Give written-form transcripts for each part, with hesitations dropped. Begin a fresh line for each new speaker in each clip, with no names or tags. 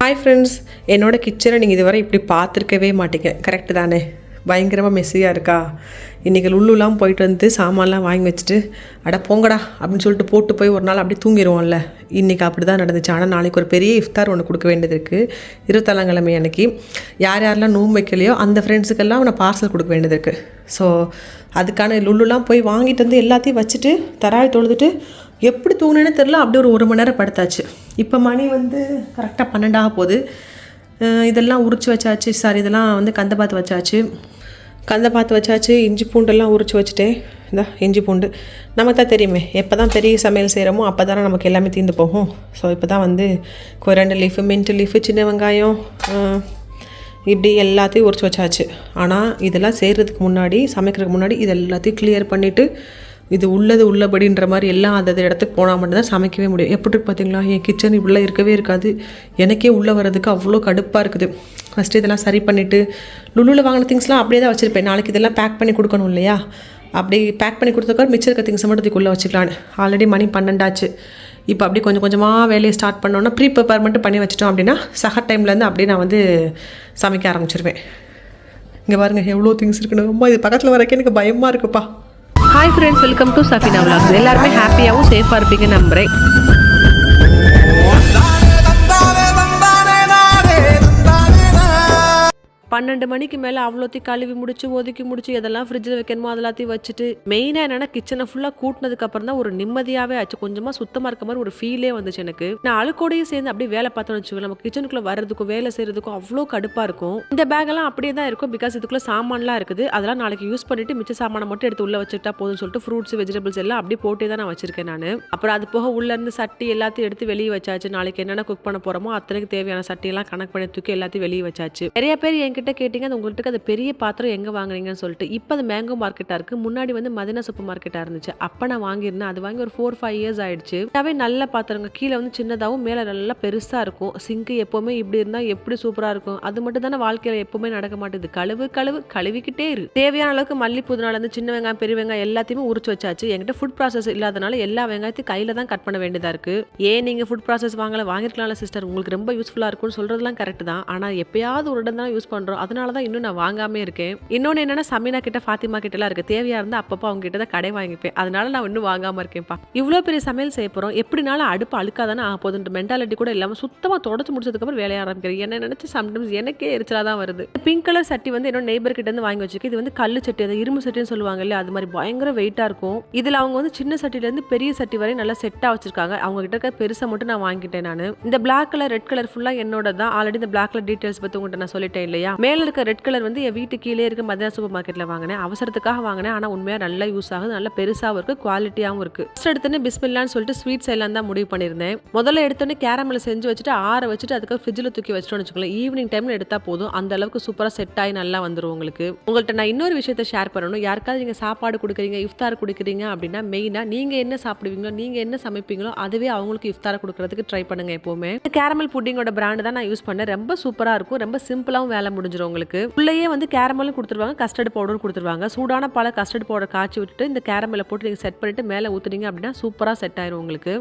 Hi friends, என்னோட கிச்சனை நீங்கள் இதுவரை இப்படி பார்த்துருக்கவே மாட்டீங்க. கரெக்டு தானே? பயங்கரமாக மெஸ்ஸியாக இருக்கா? இன்றைக்கி உள்ளுலாம் போயிட்டு வந்து சாமான்லாம் வாங்கி வச்சுட்டு போங்கடா அப்படின்னு சொல்லிட்டு போட்டு போய் ஒரு நாள் அப்படியே தூங்கிடுவோம்ல. இன்றைக்கி அப்படி தான் நடந்துச்சு. ஆனால் நாளைக்கு ஒரு பெரிய இஃப்தார் ஒன்று கொடுக்க வேண்டியது இருக்குது. 27ஆம் அன்னைக்கு யார் யாரெல்லாம் நோம்பு வைக்கலையோ அந்த ஃப்ரெண்ட்ஸுக்கெல்லாம் நான் பார்சல் கொடுக்க வேண்டியது இருக்குது. ஸோ அதுக்கான லுள்ளுலாம் போய் வாங்கிட்டு வந்து எல்லாத்தையும் வச்சுட்டு தராய் தொழுதுட்டு எப்படி தூங்கினேன்னு தெரில. அப்படியே ஒரு மணி நேரம் படுத்தாச்சு. இப்போ மணி வந்து கரெக்டாக 12 போகுது. இதெல்லாம் உரிச்சு வச்சாச்சு. இதெல்லாம் வந்து கந்தப்பாத்து வச்சாச்சு. இஞ்சி பூண்டெல்லாம் உரிச்சு வச்சுட்டேன். இந்த இஞ்சி பூண்டு நமக்கு தான் தெரியுமே, எப்போ தான் பெரிய சமையல் செய்கிறோமோ அப்போ தானே நமக்கு எல்லாமே தீர்ந்து போகும். ஸோ இப்போ தான் வந்து கொரண்டை லீஃபு, மின்ட் லீஃபு, சின்ன வெங்காயம் இப்படி எல்லாத்தையும் உரிச்சு வச்சாச்சு. ஆனால் இதெல்லாம் செய்கிறதுக்கு முன்னாடி, சமைக்கிறதுக்கு முன்னாடி இது எல்லாத்தையும் கிளியர் பண்ணிவிட்டு இது உள்ளபடின்ற மாதிரி எல்லாம் அந்த இடத்துக்கு போனால் மட்டும்தான் சமைக்கவே முடியும். எப்படி இருக்கு பார்த்தீங்களா? என் கிச்சன் இப்படிலாம் இருக்கவே இருக்காது. எனக்கே உள்ளே வர்றதுக்கு அவ்வளோ கடுப்பாக இருக்குது. ஃபஸ்ட்டு இதெல்லாம் சரி பண்ணிவிட்டு லுலுவில் வாங்கின திங்ஸ்லாம் அப்படியே தான் வச்சுருப்பேன். நாளைக்கு இதெல்லாம் பேக் பண்ணி கொடுக்கணும் இல்லையா? அப்படி பேக் பண்ணி கொடுத்ததுக்கு மிச்சம் இருக்க திங்ஸை மட்டும் இதுக்குள்ளே வச்சுக்கலான்னு. ஆல்ரெடி மணி 12 ஆச்சு. இப்போ அப்படி கொஞ்சம் கொஞ்சமாக வேலையை ஸ்டார்ட் பண்ணோன்னா ப்ரிப்பேர் மட்டும் பண்ணி வச்சிட்டோம் அப்படின்னா சகர் டைம்லேருந்து அப்படியே நான் வந்து சமைக்க ஆரம்பிச்சிருவேன். இங்கே பாருங்கள் எவ்வளோ திங்ஸ் இருக்குன்னு. ரொம்ப இது பக்கத்தில் வரக்கே எனக்கு பயமாக இருக்குப்பா.
Hi friends, welcome to Safina vlogs. எல்லாருமே ஹாப்பியாகவும் சேஃபாக இருப்பீங்க நம்புகிறேன். 12 மணிக்கு மேலே அவ்வளோத்தையும் கழுவி முடிச்சு ஒதுக்கி முடிச்சு எதெல்லாம் ஃப்ரிட்ஜில் வைக்கணுமோ அதெல்லாத்தையும் வச்சுட்டு மெயினாக என்னென்னா கிச்சனை ஃபுல்லாக கூட்டினதுக்கப்புறம் தான் ஒரு நிம்மதியாகவே ஆச்சு. கொஞ்சமாக சுத்தமாக இருக்க மாதிரி ஒரு ஃபீலே வந்துச்சு எனக்கு. நான் அழுக்கோடையும் சேர்ந்து அப்படியே வேலை பார்த்தோன்னு வச்சுக்கோங்க, நம்ம கிச்சனுக்குள்ளே வர்றதுக்கும் வேலை செய்கிறதுக்கும் அவ்வளோ கடுப்பாக இருக்கும். இந்த பேக்கெல்லாம் அப்படியே தான் இருக்கும். பிகாஸ் இதுக்குள்ளே சாமான்லாம் இருக்குது. அதெல்லாம் நாளைக்கு யூஸ் பண்ணிட்டு மிச்ச சாமானை மட்டும் எடுத்து உள்ளே வச்சுட்டா போதும்னு சொல்லிட்டு ஃப்ரூட்ஸ் வெஜிடபிள்ஸ் எல்லாம் அப்படியே போட்டே தான் நான் வச்சிருக்கேன் நான். அப்புறம் அது போக உள்ளேருந்து சட்டி எல்லாத்தையும் எடுத்து வெளியே வச்சாச்சு. நாளைக்கு என்னென்ன குக் பண்ண போகிறோமோ அத்தனைக்கு தேவையான சட்டியெல்லாம் கணக்கு பண்ணி தூக்கி எல்லாத்தையும் வெளியே வச்சாச்சு. நிறைய பேர் என்கிட்ட கேட்டீங்க அது உங்கள்கிட்ட அது பெரிய பாத்திரம் எங்கே வாங்குறீங்கன்னு சொல்லிட்டு. இப்போ அது மேங்கோ மார்க்கெட்டாக இருக்குது. முன்னாடி வந்து மதினா சூப்பர் மார்க்கெட்டாக இருந்துச்சு. அப்போ நான் வாங்கியிருந்தேன். அது வாங்கி ஒரு 4-5 இயர்ஸ் ஆயிடுச்சு. அவே நல்ல பாத்திரங்க. கீழே வந்து சின்னதாகவும் மேலே நல்லா பெருசாக இருக்கும். சிங்கு எப்போவுமே இப்படி இருந்தால் எப்படி சூப்பராக இருக்கும். அது மட்டும் தானே வாழ்க்கையில் எப்பவுமே நடக்க மாட்டேது. கழுவிக்கிட்டே இருக்கு. தேவையான அளவுக்கு மல்லி புதினால இருந்து சின்ன வெங்காயம் பெரிய வெங்காயம் எல்லாத்தையுமே உரிச்சு வச்சாச்சு. என்கிட்ட ஃபுட் ப்ராசஸ் இல்லாதனால எல்லா வெங்காயத்தையும் கையில் தான் கட் பண்ண வேண்டியதாக இருக்குது. ஏன் நீங்கள் ஃபுட் ப்ராசஸ் வாங்கிருக்கலாம்ல சிஸ்டர், உங்களுக்கு ரொம்ப யூஸ்ஃபுல்லாக இருக்கும்னு சொல்கிறதுலாம் கரெக்ட் தான். ஆனால் எப்பயாவது ஒரு இடம் தான் யூஸ் பண்ணுறோம். அதனால தான் இன்னும் நான் வாங்காமே இருக்கேன். இன்னொன்று என்னன்னா, சமீனா கிட்ட ஃபாத்திமா கிட்ட எல்லாம் இருக்கு. தேவையா இருந்தா அப்பப்போ அவங்க கிட்ட தான் கடை வாங்கிப்பேன். அதனால நான் இன்னும் வாங்காம இருக்கேன்ப்பா. இவ்வளோ பெரிய சமையல் செய்ய போறோம், எப்படினாலும் அடுப்பு அழுக்காதானே ஆக போகுதுன்ற மென்டாலிட்டி கூட இல்லாமல் சுத்தமாக தொடச்சு முடிச்சதுக்கு அப்புறம் வேலைய ஆரம்பிக்கிறேன். என்ன நினைச்சு சம்டைம்ஸ் எனக்கே எரிச்சலா தான் வருது. பிங்க் கலர் சட்டி வந்து என்னோட நெய்பர் கிட்ட இருந்து வாங்கி வச்சிருக்கு. இது வந்து கல்லு சட்டி, அது இரும்பு சட்டின்னு சொல்லுவாங்க இல்லையா, அது மாதிரி பயங்கர வெயிட்டா இருக்கும். இதுல அவங்க வந்து சின்ன சட்டில இருந்து பெரிய சட்டி வரை நல்லா செட்டா வச்சிருக்காங்க. அவங்க கிட்ட இருக்க பெருசை மட்டும் நான் வாங்கிட்டேன். நான் இந்த பிளாக் கலர் ரெட் கலர் ஃபுல்லா என்னோட தான். ஆல்ரெடி இந்த பிளாக் கலர் டீடைல்ஸ் பத்தி உங்கள்கிட்ட நான் சொல்லிட்டேன் இல்லையா. மேல இருக்க ரெட் கலர் வந்து என் வீட்டு கீழே இருக்க மதினா சூப்பர் மார்க்கெட்ல வாங்கினேன். அவசரத்துக்காக வாங்கினேன். ஆனால் உண்மையாக நல்லா யூஸ் ஆகுது. நல்ல பெருசாகவும் இருக்கு, குவாலிட்டியாகவும் இருக்கு. ஃபர்ஸ்ட் எடுத்தோன்னே பிஸ்மில்லான்னு சொல்லிட்டு ஸ்வீட்ஸ் எல்லாம் தான் முடிவு பண்ணியிருந்தேன். முதல்ல எடுத்தோன்னே கேரமல் செஞ்சு வச்சுட்டு ஆற வச்சுட்டு அதுக்கு ஃப்ரிட்ஜில் தூக்கி வச்சிட்டோம்னு வச்சுக்கோங்களேன். ஈவினிங் டைம்ல எடுத்தா போதும். அந்த அளவுக்கு சூப்பராக செட் ஆகி நல்லா வந்துடும் உங்களுக்கு. உங்கள்கிட்ட நான் இன்னொரு விஷயத்தை ஷேர் பண்ணணும். யாருக்காவது நீங்கள் சாப்பாடு கொடுக்குறீங்க, இஃப்தார் கொடுக்குறீங்க அப்படின்னா மெயினாக நீங்கள் என்ன சாப்பிடுவீங்களோ, நீங்கள் என்ன சமைப்பீங்களோ அதுவே அவங்களுக்கு இஃப்தார் கொடுக்கறதுக்கு ட்ரை பண்ணுங்க. எப்பவுமே கேரமல் புட்டிங்கோட பிராண்ட் தான் நான் யூஸ் பண்ணேன். ரொம்ப சூப்பராக இருக்கும். ரொம்ப சிம்பிளாகவும் வேலை முடிஞ்சிடும் உங்களுக்கு. உள்ளேயே வந்து கேரமலும் கொடுத்துருவாங்க, கஸ்டர்ட் பவுடரும் கொடுத்துருவாங்க. சூடான பாலை கஸ்டர்ட் பவுடர் காய்ச்சி விட்டுட்டு இந்த கேரமலை போட்டு நீங்கள் செட் பண்ணிட்டு மேலே ஊற்றுனீங்க அப்படின்னா சூப்பராக செட் ஆயிரும் உங்களுக்கு.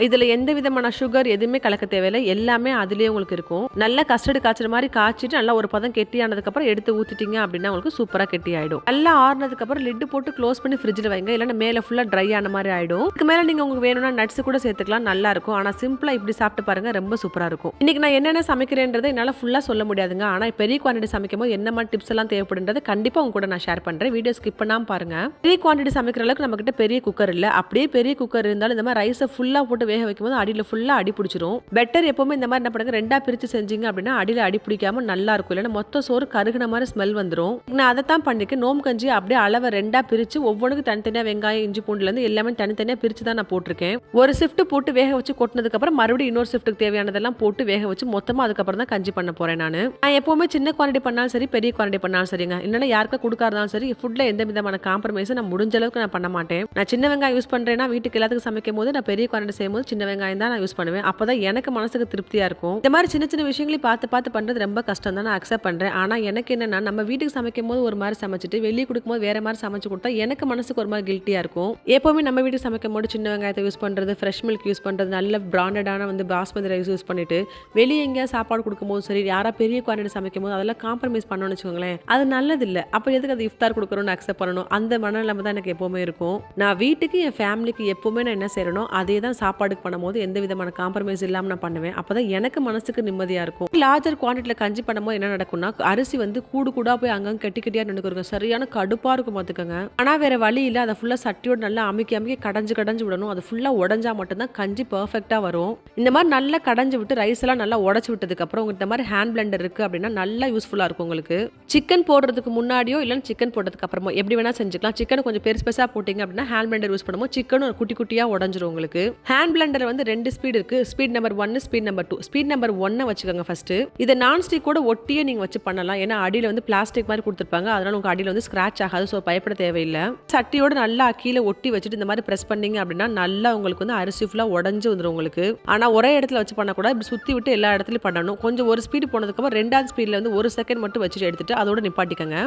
இதில் எந்த விதமான சுகர் எதுவுமே கலக்க தேவையில்லை. எல்லாமே அதுலேயே உங்களுக்கு இருக்கும். நல்லா கஸ்டர்டு காய்ச்சற மாதிரி காய்ச்சிட்டு நல்லா ஒரு பதம் கெட்டியானதுக்கப்புறம் எடுத்து ஊற்றிட்டீங்க அப்படின்னா உங்களுக்கு சூப்பராக கெட்டி ஆகிடும். நல்லா ஆறுனதுக்கப்புறம் லிட்டு போட்டு க்ளோஸ் பண்ணி ஃப்ரிட்ஜில் வைங்க. இல்லைன்னா மேலே ஃபுல்லாக ட்ரை ஆன மாதிரி ஆகிடும். இதுக்கு மேலே நீங்கள் உங்களுக்கு வேணும்னா நட்ஸ் கூட சேர்த்துக்கலாம், நல்லா இருக்கும். ஆனால் சிம்பிளாக இப்படி சாப்பிட்டு பாருங்க, ரொம்ப சூப்பராக இருக்கும். இன்னைக்கு நான் என்னென்ன சமைக்கிறேன்றதை என்னால் ஃபுல்லாக சொல்ல முடியாதுங்க. ஆனால் பெரிய குவான்டிட்டி சமைக்கும் போது என்ன மாதிரி டிப்ஸ் எல்லாம் தேவைப்படுன்றது கண்டிப்பாக உங்க கூட நான் ஷேர் பண்ணுறேன். வீடியோ ஸ்கிப் பண்ணாமல் பாருங்க. பெரிய குவான்டிட்டி சமைக்கிற அளவுக்கு நம்ம கிட்ட பெரிய குக்கர் இல்லை. அப்படியே பெரிய குக்கர் இருந்தாலும் இந்த மாதிரி ரைஸை ஃபுல்லாக போட்டு வேக வைக்கும்போது அடியில் ஃபுல்லாக அடி பிடிச்சிரும். பெட்டர் எப்பவுமே இந்த மாதிரி என்ன பண்ணுங்க, ரெண்டா பிரித்து செஞ்சீங்க அப்படின்னா அடியில் அடி பிடிக்காம நல்லா இருக்கும். இல்லைன்னா மொத்த சோறு கருகின மாதிரி ஸ்மெல் வந்துடும். நான் அதை தான் பண்ணிக்க நோம்பு கஞ்சி அப்படியே அளவை ரெண்டா பிரித்து ஒவ்வொன்றுக்கு தனித்தனியாக வெங்காயம் இஞ்சி பூண்டுலேருந்து எல்லாமே தனித்தனியாக பிரித்து தான் நான் போட்டிருக்கேன். ஒரு ஷிஃப்ட் போட்டு வேக வச்சு கொட்டினதுக்கப்புறம் மறுபடியும் இன்னொரு ஷிஃப்ட்டுக்கு தேவையானதெல்லாம் போட்டு வேக வச்சு மொத்தமாக அதுக்கப்புறம் தான் கஞ்சி பண்ண போகிறேன். நான் எப்பவுமே சின்ன குவான்டிட்டி பண்ணாலும் சரி, பெரிய குவான்டிட்டி பண்ணாலும் சரிங்க. இல்லைன்னா யாருக்கா கொடுக்கா இருந்தாலும் சரி, ஃபுட்டில் எந்த விதமான காம்ப்ரமைஸும் நான் முடிஞ்ச அளவுக்கு நான் பண்ண மாட்டேன். நான் சின்ன வெங்காயம் யூஸ் பண்ணுறேன்னா வீட்டுக்கு எல்லாத்துக்கும் சமைக்கும் போது நான் பெரிய குவான்டிட்டி செய்யும் சமைக்கும் சின்ன வெங்காயம் தான் நான் யூஸ் பண்ணுவேன். அப்பதான் எனக்கு மனசுக்கு திருப்தியா இருக்கும். இந்த மாதிரி சின்ன சின்ன விஷயங்களையும் பார்த்து பண்றது ரொம்ப கஷ்டம் தான், நான் அக்செப்ட் பண்றேன். ஆனா எனக்கு என்னன்னா, நம்ம வீட்டுக்கு சமைக்கும் போது ஒரு மாதிரி சமைச்சிட்டு வெளியே கொடுக்கும்போது வேற மாதிரி சமைச்சு கொடுத்தா எனக்கு மனசுக்கு ஒரு மாதிரி கில்ட்டியா இருக்கும். எப்பவுமே நம்ம வீட்டுக்கு சமைக்கும் போது சின்ன வெங்காயத்தை யூஸ் பண்றது, ஃப்ரெஷ் மில்க் யூஸ் பண்றது, நல்ல பிராண்டடான பாஸ்மதி ரைஸ் யூஸ் பண்ணிட்டு வெளியே எங்கேயா சாப்பாடு கொடுக்கும்போது சரி, யாரா பெரிய குவான்டிட்டி சமைக்கும் போது அதெல்லாம் காம்ப்ரமைஸ் பண்ணணும்னு வச்சுக்கோங்களேன், அது நல்லது இல்லை. அப்போ எதுக்கு அது இஃப்தார் கொடுக்குறோன்னு அக்செப்ட் பண்ணணும்? அந்த மனநிலைமை தான் எனக்கு எப்பவுமே இருக்கும். நான் வீட்டுக்கு என் ஃபேமிலிக்கு எப்பவுமே நான் என்ன செய்யணும் அதே தான் சாப்பாடுக்கு பண்ணும்போது எந்த விதமான காம்ப்ரமைஸ் இல்லாமல் நான் பண்ணுவேன். அப்பதான் எனக்கு மனசுக்கு நிம்மதியா இருக்கும். லார்ஜர் குவான்டிட்டியில் கஞ்சி பண்ணும்போது என்ன நடக்கும்னா, அரிசி கூடு போய் அங்கங்க கெட்டியா நின்னுக்குங்க, சரியான கடுப்பா இருக்கும் பார்த்துக்கோங்க. ஆனா வேற வழி இல்லை, அதை ஃபுல்லா சட்டியோட நல்லா அமுக்கி கடைஞ்சு விடணும். அது ஃபுல்லா உடஞ்சா மட்டும்தான் கஞ்சி பர்ஃபெக்டா வரும். இந்த மாதிரி நல்லா கடைஞ்சு விட்டு ரைஸ் எல்லாம் நல்லா உடச்சு விட்டதுக்கு அப்புறம் இந்த மாதிரி ஹேண்ட் பிளெண்டர் இருக்கு அப்படின்னா நல்லா யூஸ்ஃபுல்லா இருக்கும் உங்களுக்கு. சிக்கன் போடுறதுக்கு முன்னாடியோ இல்லைன்னா சிக்கன் போடுறதுக்கு அப்புறமோ எப்படி வேணா செஞ்சுக்கலாம். சிக்கன் கொஞ்சம் பெருசா போட்டீங்க அப்படின்னா ஹேண்ட் பிளெண்டர் யூஸ் பண்ணும்போது சிக்கன் ஒரு குட்டியா உடஞ்சிரும் உங்களுக்கு. ஹேண்ட் பிளெண்டர் 2 ஸ்பீட் இருக்கு. Speed number 1, speed number 2. Speed number 1 வச்சுக்கோங்க ஃபர்ஸ்ட். இதை நான்ஸ்டிக் கூட ஒட்டியே நீங்க வச்சு பண்ணலாம். ஏன்னா அடியில பிளாஸ்டிக் மாதிரி கொடுத்துருப்பாங்க, அதனால உங்க அடியில ஸ்கிராச் ஆகாது. ஸோ பயப்பட தேவையில்லை. சட்டியோட நல்லா கீழே ஒட்டி வச்சுட்டு இந்த மாதிரி பிரஸ் பண்ணீங்க அப்படின்னா நல்லா உங்களுக்கு அரிசி ஃபுல்லா உடஞ்சு வந்துடும் உங்களுக்கு. ஆனா ஒரே இடத்துல வச்சு பண்ணக்கூடாது, இப்படி சுத்தி விட்டு எல்லா இடத்துலயும் பண்ணணும். கொஞ்சம் ஒரு ஸ்பீடு போனதுக்கு அப்புறம் 2வது ஸ்பீட்ல 1 செகண்ட் மட்டும் வச்சுட்டு எடுத்துட்டு அதோட நிப்பாட்டிக்கங்க.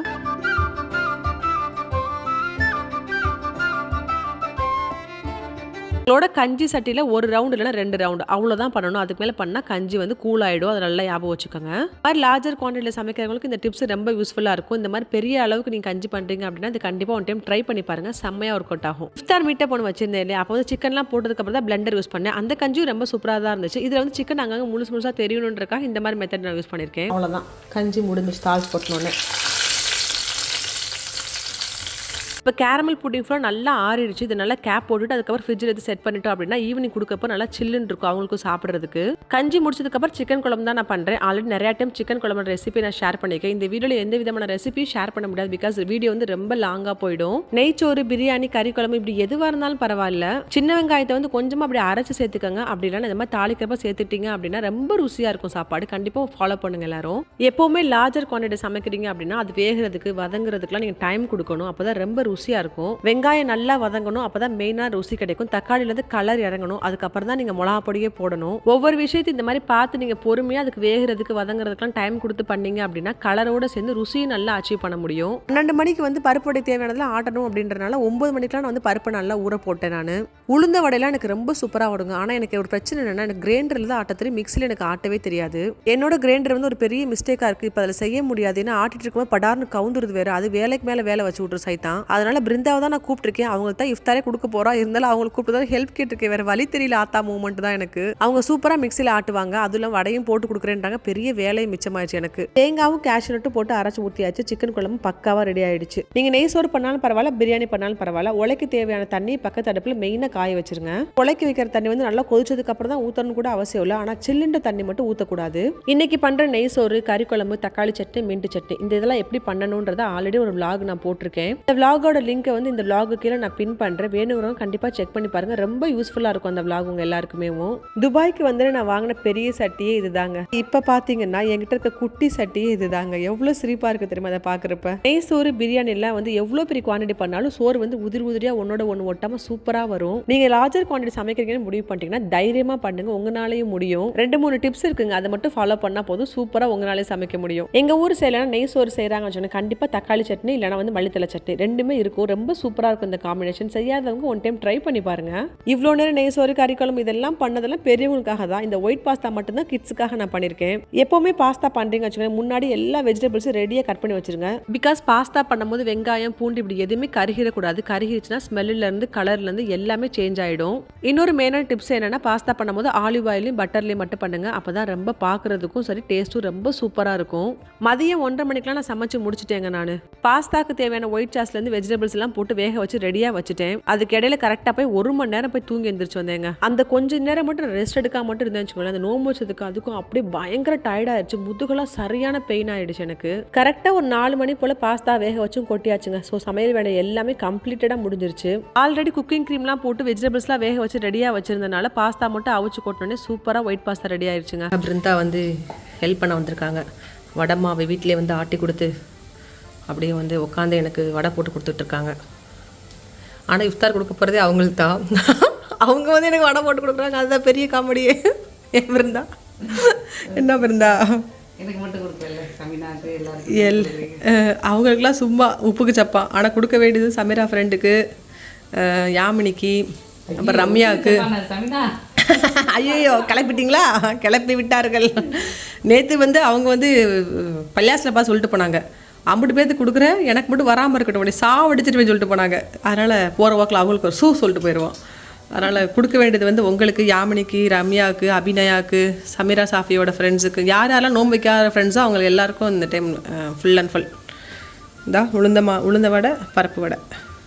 உங்களோட கஞ்சி சட்டியில் 1 ரவுண்ட் இல்லைனா 2 ரவுண்ட் அவ்வளோதான் பண்ணணும். அதுக்கு மேலே பண்ணால் கஞ்சி கூல் ஆகிடும். அதை நல்லா ஞாபகம் வச்சுக்கோங்க. மாதிரி லார்ஜர் குவான்டிட்டியில் சமைக்கிறவங்களுக்கு இந்த டிப்ஸ் ரொம்ப யூஸ்ஃபுல்லாக இருக்கும். இந்த மாதிரி பெரிய அளவுக்கு நீங்கள் கஞ்சி பண்ணுறீங்க அப்படின்னா இது கண்டிப்பாக ஒன் டைம் ட்ரை பண்ணி பாருங்க, செம்மையாக ஒர்க் அவுட் ஆகும். இஃப்தார் மீட்டை பொண்ணு வச்சிருந்தேன் இல்லையா, அப்போ சிக்கன்லாம் போட்டதுக்கப்புறம் தான் பிளெண்டர் யூஸ் பண்ணேன். அந்த கஞ்சியும் ரொம்ப சூப்பராக தான் இருந்துச்சு. இதில் சிக்கன் அங்கங்கே முழுசாக தெரியணுன்றக்காக இந்த மாதிரி மெத்தட் நான் யூஸ் பண்ணியிருக்கேன். அவ்வளோதான், கஞ்சி முடிஞ்சிச்சு. தால்ஸ் போட்டோன்னே இப்போ கேரமல் புட்டிங் ஃபுல்லாக நல்லா ஆறிடுச்சு. இது நல்லா கேப் போட்டுட்டு அதுக்கப்புறம் ஃப்ரிட்ஜில் எடுத்து செட் பண்ணிட்டோம் அப்படின்னா ஈவினிங் கொடுக்கப்போ நல்லா சில்லுன்னு இருக்கும் அவங்களுக்கு சாப்பிட்றதுக்கு. கஞ்சி முடிச்சதுக்கப்புறம் சிக்கன் குழம்பு தான் நான் பண்ணுறேன். ஆல்ரெடி நிறைய டைம் சிக்கன் குழம்பு ரெசிபி நான் ஷேர் பண்ணியிருக்கேன். இந்த வீடியோவில் எந்த விதமான ரெசிபியும் ஷேர் பண்ண முடியாது, பிகாஸ் வீடியோ ரொம்ப லாங்காக போயிடும். நெய்ச்சோறு, பிரியாணி, கறி குழம்பு இப்படி எதுவாக இருந்தாலும் பரவாயில்ல, சின்ன வெங்காயத்தை கொஞ்சமாக அப்படி அரைச்சி சேர்த்துக்கோங்க. அப்படி இல்லைன்னா இந்த மாதிரி தாளிக்கிறப்ப சேர்த்துட்டீங்க அப்படின்னா ரொம்ப ருசியாக இருக்கும் சாப்பாடு. கண்டிப்பாக ஃபாலோ பண்ணுங்க எல்லாரும். எப்போவுமே லார்ஜர் குவான்டிட்டி சமைக்கிறீங்க அப்படின்னா அது வேகிறதுக்கு வதங்குறதுக்குலாம் நீங்கள் டைம் கொடுக்கணும். அப்போ தான் ரொம்ப ருசியாக இருக்கும். வெங்காயம் நல்லா வதங்கணும், அப்பதான் மெயினாக ருசி கிடைக்கும். தக்காளியிலேருந்து கலர் இறங்கணும், அதுக்கப்புறம் தான் நீங்கள் மிளகா பொடியே போடணும். ஒவ்வொரு விஷயத்தையும் இந்த மாதிரி பார்த்து நீங்கள் பொறுமையாக அதுக்கு வேகிறதுக்கு வதங்குறதுக்குலாம் டைம் கொடுத்து பண்ணீங்க அப்படின்னா கலரோட சேர்ந்து ருசியும் நல்லா அச்சீவ் பண்ண முடியும். 12 மணிக்கு பருப்பு வடை தேவையானதெல்லாம் ஆட்டணும் அப்படின்றனால 9 மணிக்கெலாம் நான் பருப்பு நல்லா ஊற போட்டேன். நான் உளுந்த வடையெல்லாம் எனக்கு ரொம்ப சூப்பராக வருங்க. ஆனால் எனக்கு ஒரு பிரச்சனை என்னன்னா, எனக்கு கிரைண்டரில் தான் ஆட்ட தெரியும், மிக்சியில் எனக்கு ஆட்டவே தெரியாது. என்னோட கிரைண்டர் ஒரு பெரிய மிஸ்டேக்காக இருக்குது. இப்போ அதில் செய்ய முடியாது, ஏன்னா ஆட்டிட்டு இருக்கும்போது படார்னு கவுந்துருது வேறு. அது வேலைக்கு மேலே வேலை வச்சு விட்ரு சைத்தான். அதனால பிருந்தாவை தான் நான் கூப்பிட்டுருக்கேன். அவங்களுக்கு தான் இஃப்தாரே கொடுக்க போறா, இருந்தாலும் அவங்களுக்கு கூப்பிட்டு தான் ஹெல்ப் கேட்டிருக்கேன். வேற வழி தெரியல, ஆத்தா மூமெண்ட் தான் எனக்கு. அவங்க சூப்பராக மிக்சியில் ஆட்டுவாங்க, அதுல வடையும் போட்டு கொடுக்குறேன்றாங்க. பெரிய வேலையும் மிச்சமாயிடுச்சு எனக்கு. தேங்காவும் கேஷ்யூநட்டும் போட்டு அரைச்சு ஊற்றியாச்சு. சிக்கன் குழம்பு பக்காவா ரெடி ஆயிடுச்சு. நீங்க நெய் சோறு பண்ணாலும் பரவாயில்ல, பிரியாணி பண்ணாலும் பரவாயில்ல, உலைக்கு தேவையான தண்ணி பக்கத்து அடுப்பில் மெயினாக காய வச்சிருங்க. உலைக்கு வைக்கிற தண்ணி நல்லா கொதிச்சதுக்கு அப்புறம் தான் ஊற்றணும் கூட அவசியம் இல்லை, ஆனால் சில்லுண்ட தண்ணி மட்டும் ஊற்றக்கூடாது. இன்னைக்கு பண்ற நெய் சோறு, கறி குழம்பு, தக்காளி சட்னி, மின்ட்டு சட்னி, இந்த இதெல்லாம் எப்படி பண்ணணும்ன்றத ஆல்ரெடி ஒரு vlog நான் போட்டிருக்கேன். இந்த vlogோட லிங்க் இந்த vlog கீழே நான் பின் பண்றேன், வேணுங்கிறவங்க கண்டிப்பா செக் பண்ணி பாருங்க. ரொம்ப யூஸ்ஃபுல்லா இருக்கும் அந்த vlog உங்க எல்லாருக்குமே. துபாய்க்கு நான் வாங்கின பெரிய சட்டியே இதுதாங்க. இப்ப பாத்தீங்கன்னா என்கிட்ட இருக்க குட்டி சட்டியே இதுதாங்க. எவ்வளவு சிரிப்பா இருக்கு தெரியுமா அதை பாக்குறப்ப. நெய் சோறு, பிரியாணி எல்லாம் எவ்வளவு பெரிய குவான்டிட்டி பண்ணாலும் சோறு உதிரியா ஒன்னோட ஒன்று ஒட்டாம சூப்பரா வரும். நீங்க லார்ஜர் குவான்டிட்டி சமைக்கிறீங்கன்னு முடிவு பண்ணிட்டீங்கன்னா தைரியமா பண்ணுங்க, உங்களாலேயும் முடியும். 2-3 டிப்ஸ் இருக்குங்க, அதை மட்டும் ஃபாலோ பண்ணா போதும், சூப்பரா உங்களாலே சமைக்க முடியும். எங்க ஊர் சைடுல நெய் சோறு செய்யறாங்க, கண்டிப்பா தக்காளி சட்னி இல்லைன்னா மல்லித்தலை சட்னி ரெண்டுமே இருக்கும். ரொம்ப சூப்பரா இருக்கும் இந்த காம்பினேஷன். செய்யாதவங்க ஒன் டைம் ட்ரை பண்ணி பாருங்க. இவ்வளோ நேரம் நெய் சோறு, கறி குழம்பு இதெல்லாம் பண்ணதெல்லாம் பெரியவங்களுக்காக தான். இந்த ஒயிட் பாஸ்தா மட்டும் தான் கிட்ஸுக்காக நான் பண்ணிருக்கேன். எப்பவுமே பாஸ்தா பண்றீங்க வச்சுக்கோங்க, முன்னாடி எல்லா வெஜிடபிள்ஸும் ரெடியா கட் பண்ணி வச்சிருங்க. பிகாஸ் பாஸ்தா பண்ணும்போது வெங்காயம், பூண்டு இப்படி எதுவுமே கருகிடக்கூடாது. கருகிடுச்சுன்னா ஸ்மெல்ல இருந்து கலர்ல இருந்து எல்லாமே சேஞ்ச் ஆயிடும். இன்னொரு மெயினான டிப்ஸ் என்னன்னா, பாஸ்தா பண்ணும்போது ஆலிவ் ஆயிலையும் பட்டர்லையும் மட்டும் பண்ணுங்க. அப்பதான் ரொம்ப பாக்குறதுக்கும் சரி, டேஸ்ட்டும் ரொம்ப சூப்பரா இருக்கும். மதியம் 1:30 மணிக்கெல்லாம் நான் சமைச்சு முடிச்சுட்டேங்க. நான் பாஸ்தாக்கு தேவையான ஒயிட் சாஸ்ல இருந்து வெஜிடபிள்ஸ் எல்லாம் போட்டு வேக வச்சு ரெடியா வச்சுட்டேன். அதுக்கு இடையில கரெக்டா போய் 1 மணி நேரம் போய் தூங்கி எந்திரிச்சு வந்தேங்க. அந்த கொஞ்ச நேரம் மட்டும் ரெஸ்ட் எடுக்காம மட்டும் இருந்தேன். அந்த நோம்பு வச்சதுக்கு அதுக்கும் அப்படியே பயங்கர டயர்ட் ஆயிடுச்சு. முதுகெல்லாம் சரியான பெயின் ஆயிடுச்சு எனக்கு. கரெக்டா ஒரு 4 மணி போல பாஸ்தா வேக வச்சும் கொட்டியாச்சுங்க. ஸோ சமையல் வேலை எல்லாமே கம்ப்ளீட்டடா முடிஞ்சிருச்சு. ஆல்ரெடி குக்கிங் கிரீம்லாம் போட்டு வெஜிடபிள்ஸ்லாம் வேக வச்சு ரெடியா வச்சிருந்தனால பாஸ்தா மட்டும் அவிச்சு கொட்டினோடனே சூப்பரா ஒயிட் பாஸ்தா ரெடி ஆயிடுச்சுங்க. பிருந்தா ஹெல்ப் பண்ண வந்திருக்காங்க. வடை மாவை வீட்டிலே ஆட்டி கொடுத்து அப்படியே உட்காந்து எனக்கு வடை போட்டு கொடுத்துட்ருக்காங்க. ஆனால் இஃப்தார் கொடுக்க போகிறதே அவங்களுக்கு தான்.
அவங்க வந்து எனக்கு வடை போட்டு கொடுக்குறாங்க, அதுதான் பெரிய காமெடியே. என் பிருந்தா என்ன பிருந்தா
எனக்கு மட்டும் கொடுக்கல, தமிழ்நாட்டு எல்லாருக்கும்
அவங்களுக்குலாம் சும்மா உப்புக்கு சப்பா. ஆனால் கொடுக்க வேண்டியது சமீரா ஃப்ரெண்டுக்கு, யாமினிக்கு, அப்புறம் ரம்யாவுக்கு.
தமிழா
ஐயோ கிளப்பிட்டீங்களா? கிளப்பி விட்டார்கள். நேற்று வந்து அவங்க வந்து பள்ளியாசிலப்பா சொல்லிட்டு போனாங்க, ஐம்பது பேர்த்துக்கு கொடுக்குறேன், எனக்கு மட்டும் வராமல் இருக்கட்டும், அப்படி சாவடிச்சிட்டு சொல்லிட்டு போனாங்க. அதனால் போகிற வாக்கில் அவங்களுக்கு ஒரு சொல்லிட்டு போயிடுவோம். அதனால் கொடுக்க வேண்டியது வந்து உங்களுக்கு, யாமினிக்கு, ரம்யாவுக்கு, அபிநயாவுக்கு, சமீரா சாஃபியோட ஃப்ரெண்ட்ஸுக்கு, யார் யாரெல்லாம் நோன்பு வைக்காத ஃப்ரெண்ட்ஸோ அவங்க எல்லாருக்கும் இந்த டைம் ஃபுல் அண்ட் ஃபுல் இந்தா உளுந்த வடை, பருப்பு வடை.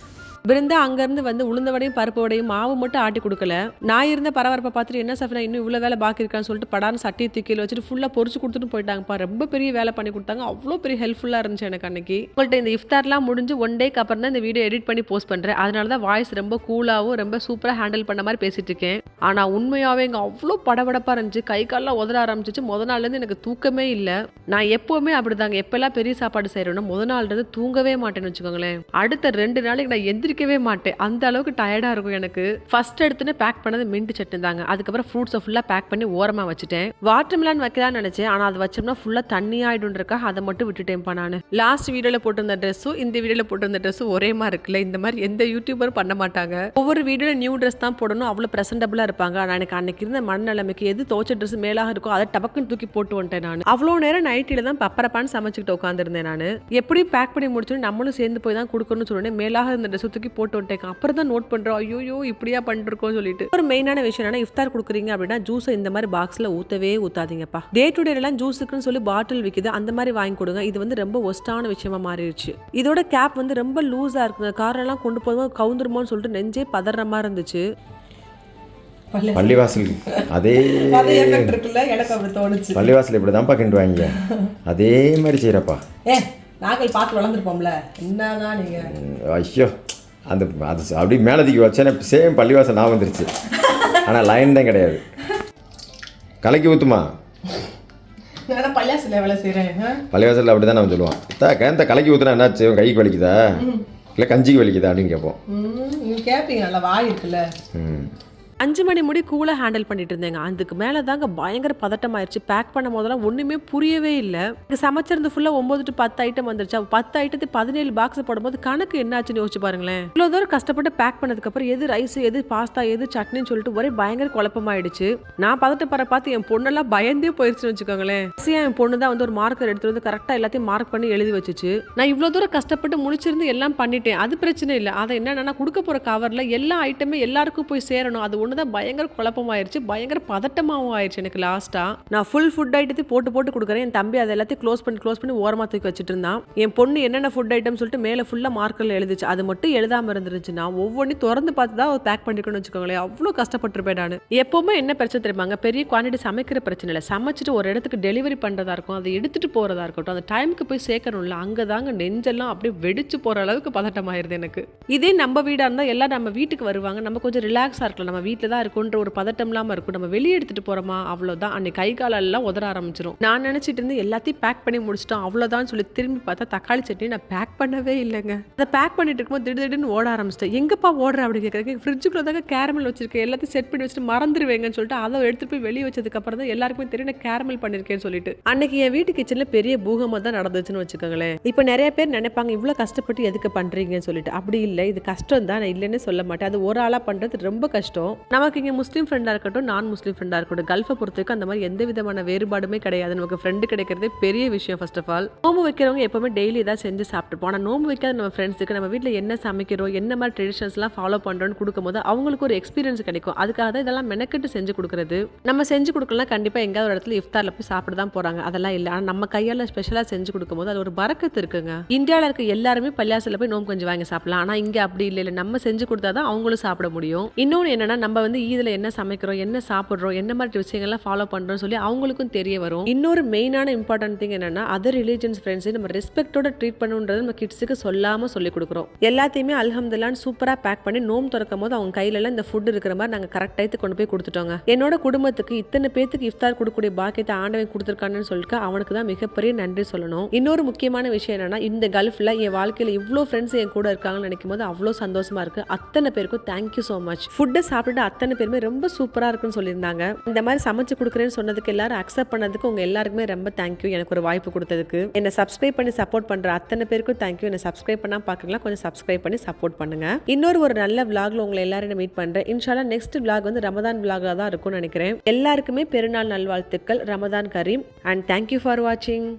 பிருந்தா அங்கேருந்து வந்து உளுந்த வடையும் பருப்பு வடையும் மாவு மட்டும் ஆட்டி கொடுக்கல. நான் இருந்த பரபரப்பை பார்த்துட்டு என்ன சஃபினா இன்னும் இவ்வளோ வேலை பாக்கி இருக்கான்னு சொல்லிட்டு படான்னு சட்டியை தூக்கியில் வச்சுட்டு ஃபுல்லாக பொரிச்சு கொடுத்துட்டு போயிட்டாங்கப்பா. ரொம்ப பெரிய வேலை பண்ணி கொடுத்தாங்க. அவ்வளோ பெரிய ஹெல்ப்ஃபுல்லாக இருந்துச்சு எனக்கு அன்னைக்கு. உங்கள்கிட்ட இந்த இஃப்தார்லாம் முடிஞ்சு 1 டேக்கு அப்புறம் தான் இந்த வீடியோ எடிட் பண்ணி போஸ்ட் பண்ணுறேன். அதனால தான் வாய்ஸ் ரொம்ப கூலாகவும் ரொம்ப சூப்பராக ஹேண்டில் பண்ண மாதிரி பேசிட்டு இருக்கேன். ஆனால் உண்மையாகவே இங்கே அவ்வளோ படபடப்பாக இருந்துச்சு. கை காலெலாம் உதற ஆரம்பிச்சிச்சு. நாள்லேருந்து எனக்கு தூக்கமே இல்லை. நான் எப்போவுமே அப்படிதாங்க, எப்போல்லாம் பெரிய சாப்பாடு செய்கிறேன்னா நாள்லேருந்து தூங்கவே மாட்டேன்னு வச்சுக்கோங்களேன். அடுத்த 2 நாளைக்கு நான் எந்திரிக்கவே மாட்டேன். அந்த அளவுக்கு டயர்டாக இருக்கும் எனக்கு. ஃபர்ஸ்ட் எடுத்துன்னு பேக் பண்ணது மின்ட் சட்னி தாங்க. அதுக்கப்புறம் ஃப்ரூட்ஸை ஃபுல்லாக பேக் பண்ணி ஓரமாக வச்சுட்டேன். வாட்டர் மிலான் வைக்கலாம்னு நினச்சேன், ஆனால் அது வச்சோம்னா ஃபுல்லாக தண்ணி ஆகிடும்ன்றக்கா அதை மட்டும் விட்டுட்டேன்ப்பா நான். லாஸ்ட் வீடியோவில் போட்டிருந்த ட்ரெஸ்ஸும் இந்த வீடியோவில் போட்டிருந்த ட்ரெஸ்ஸும் ஒரே மாதிரி இருக்குல்ல. இந்த மாதிரி எந்த யூடியூபரும் பண்ண மாட்டாங்க. ஒவ்வொரு வீடியோவில் நியூ ட்ரெஸ் தான் போடணும், அவ்வளோ ப்ரெசென்டபுளாக இருப்பாங்க. ஆனால் எனக்கு அன்னைக்கு இருந்த மனநிலைமைக்கு எது துவச்ச ட்ரெஸ் மேலாக இருக்கோ அதை டபக்குன்னு தூக்கி போட்டு வந்துட்டேன் நான். அவ்வளோ நேரம் நைட்டில் தான் பப்பரப்பான்னு சமைச்சிக்கிட்டு உட்காந்துருந்தேன் நான். எப்படி பேக் பண்ணி முடிச்சோன்னு நம்மளும் சேர்ந்து போய் தான் கொடுக்கணும்னு சொன்னேன். மேலாக இந்த ட்ரெஸ் தூக்கி போட்டு வந்துட்டேன். அப்புறம் தான் நோட் பண்ணுறோம், ஐயோ இப்படியா பண்ணிருக்கோம் சொல்லிட்டு. ஒரு மெயினான விஷயம் என்னன்னா, இஃப்தார் கொடுக்குறீங்க அப்படின்னா ஜூஸை இந்த மாதிரி பாக்ஸில் ஊற்றவே ஊற்றாதீங்கப்பா. டே டு டேலாம் ஜூஸுக்குன்னு சொல்லி பாட்டில் விற்கிது, அந்த மாதிரி வாங்கி கொடுங்க. இது வந்து ரொம்ப ஒஸ்டான விஷயமா மாறிடுச்சு. இதோட கேப் வந்து ரொம்ப லூஸாக இருக்குங்க. காரெல்லாம் கொண்டு போகும்போது கவுந்துருமோன்னு சொல்லிட்டு நெஞ்சே பதற மாதிரி இருந்துச்சு.
பள்ளிவாசல் அதே
இருக்குல்ல, எனக்கு அப்படி தோணுச்சு.
பள்ளிவாசல் இப்படி தான்ப்பா கிண்டுவாங்க, அதே மாதிரி செய்கிறப்பா.
நாங்கள் பார்த்து வளர்ந்துருப்போம்ல, என்னதான் நீங்கள்.
ஐயோ அந்த அது அப்படி மேலே தூக்கி வச்சேன்னா சேம் பள்ளிவாசல் நான் வந்துருச்சு. ஆனால் லைன் தான் கிடையாது. கலக்கி ஊற்றுமா?
பள்ளிவாசலில் வேலை செய்கிறேன்.
பள்ளிவாசலில் அப்படி தான் நான் சொல்லுவான், கேந்த கலக்கி ஊற்றுனா என்னாச்சு, கைக்கு வலிக்குதா இல்லை கஞ்சிக்கு வலிக்குதா அப்படின்னு கேட்போம்.
நீங்கள் கேட்பீங்க, நல்லா வாய் இருக்குல்ல.
5 மணி முடி கூலாக ஹேண்டில் பண்ணிட்டு இருந்தேங்க. அதுக்கு மேலே தாங்க பயங்கர பதட்டமாயிருச்சு. பேக் பண்ண போதெல்லாம் ஒன்றுமே புரியவே இல்லை. சமைச்சிருந்து ஃபுல்லாக 9 to 10 ஐட்டம் வந்துருச்சு. 10 ஐட்டத்துக்கு 17 பாக்ஸ் போடும்போது கணக்கு என்னாச்சுன்னு யோசிச்சு பாருங்களேன். இவ்வளோ தூரம் கஷ்டப்பட்டு பேக் பண்ணதுக்கப்புறம் எது ரைஸ், எது பாஸ்தா, எது சட்னின்னு சொல்லிட்டு ஒரே பயங்கர குழப்பமாயிடுச்சு. நான் பதட்டப்பற பார்த்து என் பொண்ணெல்லாம் பயந்தே போயிடுச்சுன்னு வச்சுக்கோங்களேன். என் பொண்ணு தான் வந்து ஒரு மார்க்கர் எடுத்துட்டு வந்து கரெக்டாக எல்லாத்தையும் மார்க் பண்ணி எழுதி வச்சுச்சு. நான் இவ்வளோ தூரம் கஷ்டப்பட்டு முடிச்சிருந்து எல்லாம் பண்ணிட்டேன், அது பிரச்சனை இல்லை. அதை என்னன்னா கொடுக்க போகிற கவரில் எல்லா ஐட்டமே எல்லாருக்கும் போய் சேரணும். அது தான் பயங்கர குழப்பமாயிருச்சு, பயங்கர பதட்டமாகவும் ஆயிடுச்சு எனக்கு. லாஸ்டா நான் ஃபுல் ஃபுட் ஐட்டத்தையும் போட்டு கொடுக்குறேன். என் தம்பி அதை எல்லாத்தையும் க்ளோஸ் பண்ணி ஓரமா தூக்கி வச்சுட்டு இருந்தான். என் பொண்ணு என்னென்ன ஃபுட் ஐட்டம் சொல்லிட்டு மேலே ஃபுல்லாக மார்க்கரில் எழுதிச்சு. அது மட்டும் எழுதாமல் இருந்துருச்சு. நான் ஒவ்வொன்றையும் திறந்து பார்த்து தான் பேக் பண்ணிக்கணும்னு வச்சுக்கோங்களேன். அவ்வளோ கஷ்டப்பட்டுருப்பேன் நான். எப்பவுமே என்ன பிரச்சனை தெரியுமாங்க, பெரிய குவான்டிட்டி சமைக்கிற பிரச்சனை இல்லை. சமைச்சிட்டு ஒரு இடத்துக்கு டெலிவரி பண்ணுறதா இருக்கும், அதை எடுத்துட்டு போகிறதா இருக்கட்டும், அந்த டைமுக்கு போய் சேர்க்கணும்ல, அங்கே தாங்க நெஞ்செல்லாம் அப்படியே வெடிச்சு போகிற அளவுக்கு பதட்டமாயிருது எனக்கு. இதே நம்ம வீடாக இருந்தால் எல்லாம் நம்ம வீட்டுக்கு வருவாங்க, நம்ம கொஞ்சம் ரிலாக்ஸாக இருக்கலாம், நம்ம வீட்டில் தான் இருக்குன்ற ஒரு பதட்டம் இல்லாமல் இருக்கும். நம்ம வெளியே எடுத்துட்டு போகிறோமா அவ்வளோதான், அன்னைக்கு கை காலெல்லாம் உதற ஆரம்பிச்சிடும். நான் நினச்சிட்டு இருந்து எல்லாத்தையும் பேக் பண்ணி முடிச்சிட்டோம் அவ்வளோதான் சொல்லி திரும்பி பார்த்தா தக்காளி சட்னி நான் பேக் பண்ணவே இல்லைங்க. அதை பேக் பண்ணிட்டு இருக்கும்போது திடீர்னு ஓட ஆரம்பிச்சிட்டேன். எங்கப்பா ஓடுற அப்படி கேட்குறேன். ஃப்ரிட்ஜுக்குள்ள தாங்க கேரமல் வச்சிருக்கேன், எல்லாத்தையும் செட் பண்ணி வச்சுட்டு மறந்துடுவேங்கன்னு சொல்லிட்டு அதை எடுத்துட்டு போய் வெளியே வச்சதுக்கப்புறம் தான் எல்லாருக்குமே தெரியும் நான் கேரமல் பண்ணியிருக்கேன்னு சொல்லிட்டு. அன்னைக்கு என் வீட்டு கிச்சனில் பெரிய பூகமாக தான் நடந்துச்சுன்னு வச்சுக்கோங்களேன். இப்போ நிறைய பேர் நினைப்பாங்க இவ்வளோ கஷ்டப்பட்டு எதுக்கு பண்ணுறீங்கன்னு சொல்லிட்டு. அப்படி இல்லை, இது கஷ்டம் தான், நான் இல்லைன்னு சொல்ல மாட்டேன். அது ஒரு ஆளாக பண்ணுறது ரொம்ப கஷ்டம். நமக்கு இங்கே முஸ்லீம் ஃப்ரெண்டாக இருக்கட்டும், நான் முஸ்லீம் ஃப்ரெண்டாக இருக்கட்டும், கல்ஃபை பொறுத்தவரைக்கும் அந்த மாதிரி எந்த விதமான வேறுபாடுமே கிடையாது. நமக்கு ஃப்ரெண்டு கிடைக்கிறதே பெரிய விஷயம். ஃபர்ஸ்ட் ஆஃப் ஆல் நோம்பு வைக்கிறவங்க எப்பவுமே டெய்லி ஏதாவது செஞ்சு சாப்பிட்டுப்போம். ஆனால் நோம்பு வைக்காத நம்ம ஃப்ரெண்ட்ஸுக்கு நம்ம வீட்டில் என்ன சமைக்கிறோம், என்ன மாதிரி ட்ரெடிஷன்ஸ்லாம் ஃபாலோ பண்ணுறோன்னு கொடுக்கும்போது அவங்களுக்கு ஒரு எக்ஸ்பீரியன்ஸ் கிடைக்கும். அதுக்காக தான் இதெல்லாம் மெனக்கெட்டு செஞ்சு கொடுக்குறது. நம்ம செஞ்சு கொடுக்கலாம், கண்டிப்பாக எங்கேயாவது ஒரு இடத்துல இஃப்தாரில் போய் சாப்பிட தான் போகிறாங்க, அதெல்லாம் இல்லை. ஆனால் நம்ம கையால் ஸ்பெஷலாக செஞ்சு கொடுக்கும்போது அது ஒரு பரக்கத்து இருக்குங்க. இந்தியாவில் இருக்க எல்லாருமே பள்ளியாசில் போய் நோம்பு கொஞ்சம் வாங்கி சாப்பிடலாம். ஆனால் இங்கே அப்படி இல்லை, நம்ம செஞ்சு கொடுத்தா தான் அவங்களும் சாப்பிட முடியும். இன்னொன்று என்னன்னா, நம்ம வந்து ஈதில் என்ன சமைக்கிறோம், என்ன சாப்பிட்றோம், என்ன மாதிரி விஷயங்கள்லாம் ஃபாலோ பண்ணுறோம்னு சொல்லி அவங்களுக்கும் தெரிய வரும். இன்னொரு மெயினான இம்பார்ட்டன்ட் திங் என்னன்னா, அதர் ரிலீஜன்ஸ் ஃப்ரெண்ட்ஸை நம்ம ரெஸ்பெக்டோட ட்ரீட் பண்ணுன்றது நம்ம கிட்ஸுக்கு சொல்லாமல் சொல்லி கொடுக்குறோம். எல்லாத்தையுமே அல்ஹம்துலில்லாஹ்னு சூப்பராக பேக் பண்ணி நோம்பு திறக்கும் போது அவங்க கையிலலாம் இந்த ஃபுட் இருக்கிற மாதிரி நாங்கள் கரெக்ட் டயத்துக்கு கொண்டு போய் கொடுத்துட்டோங்க. என்னோட குடும்பத்துக்கு இத்தனை பேத்துக்கு இஃப்தார் கொடுக்கக்கூடிய பாக்கியத்தை ஆண்டவன் கொடுத்துருக்கான்னு சொல்லிட்டு அவனுக்கு தான் மிகப்பெரிய நன்றி சொல்லணும். இன்னொரு முக்கியமான விஷயம் என்னன்னா, இந்த கல்ஃபில் என் வாழ்க்கையில் இவ்வளோ ஃப்ரெண்ட்ஸ் என் கூட இருக்காங்கன்னு நினைக்கும் போது அவ்வளோ சந்தோஷமா இருக்கு. அத்தனை பேருக்கும் தேங்க்யூ ஸோ மச். ஃபுட்டை சாப்பிட்டு சாப்பிட்ட அத்தனை பேருமே ரொம்ப சூப்பராக இருக்குன்னு சொல்லியிருந்தாங்க. இந்த மாதிரி சமைச்சு கொடுக்குறேன்னு சொன்னதுக்கு எல்லாரும் அக்செப்ட் பண்ணதுக்கு உங்கள் எல்லாருக்குமே ரொம்ப தேங்க்யூ. எனக்கு ஒரு வாய்ப்பு கொடுத்ததுக்கு. என்னை சப்ஸ்கிரைப் பண்ணி சப்போர்ட் பண்ணுற அத்தனை பேருக்கும் தேங்க்யூ. என்னை சப்ஸ்கிரைப் பண்ணால் பார்க்குறீங்களா, கொஞ்சம் சப்ஸ்கிரைப் பண்ணி சப்போர்ட் பண்ணுங்க. இன்னொரு நல்ல விளாக்ல உங்களை எல்லாரும் மீட் பண்ணுறேன். இன்ஷால்லா நெக்ஸ்ட் விளாக் வந்து ரமதான் விளாகாக தான் இருக்கும்னு நினைக்கிறேன். எல்லாருக்குமே பெருநாள் நல்வாழ்த்துக்கள். ரமதான் கரீம் அண்ட் தேங்க்யூ ஃபார் வாட்சிங்.